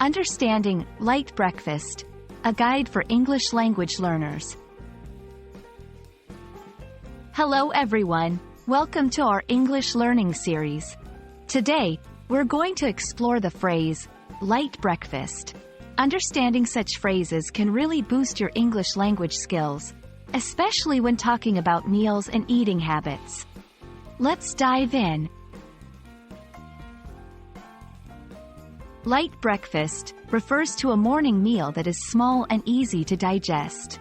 Understanding Light Breakfast, a guide for English language learners. Hello everyone, welcome to our English learning series. Today, we're going to explore the phrase, light breakfast. Understanding such phrases can really boost your English language skills, especially when talking about meals and eating habits. Let's dive in. Light breakfast refers to a morning meal that is small and easy to digest.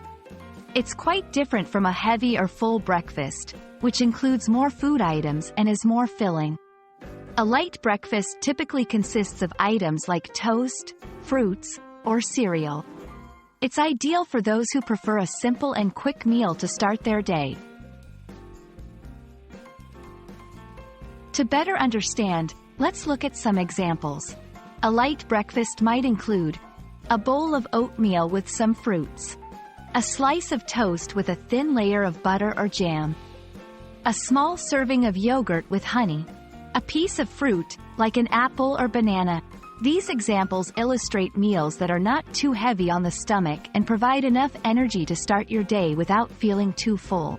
It's quite different from a heavy or full breakfast, which includes more food items and is more filling. A light breakfast typically consists of items like toast, fruits, or cereal. It's ideal for those who prefer a simple and quick meal to start their day. To better understand, let's look at some examples. A light breakfast might include a bowl of oatmeal with some fruits, a slice of toast with a thin layer of butter or jam, a small serving of yogurt with honey, a piece of fruit, like an apple or banana. These examples illustrate meals that are not too heavy on the stomach and provide enough energy to start your day without feeling too full.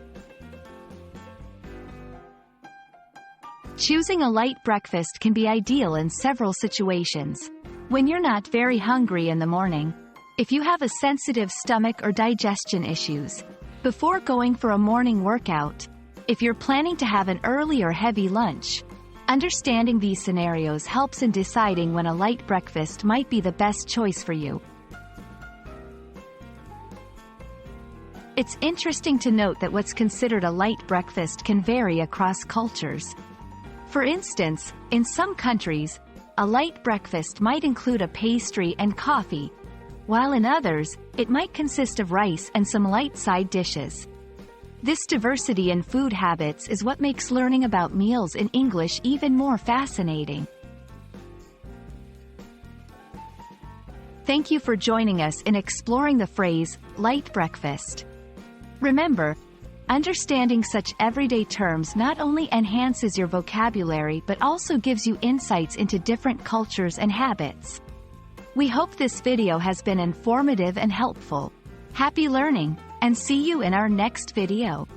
Choosing a light breakfast can be ideal in several situations. When you're not very hungry in the morning, if you have a sensitive stomach or digestion issues, before going for a morning workout, if you're planning to have an early or heavy lunch, understanding these scenarios helps in deciding when a light breakfast might be the best choice for you. It's interesting to note that what's considered a light breakfast can vary across cultures. For instance, in some countries, a light breakfast might include a pastry and coffee, while in others, it might consist of rice and some light side dishes. This diversity in food habits is what makes learning about meals in English even more fascinating. Thank you for joining us in exploring the phrase, light breakfast. Remember, understanding such everyday terms not only enhances your vocabulary but also gives you insights into different cultures and habits. We hope this video has been informative and helpful. Happy learning, and see you in our next video.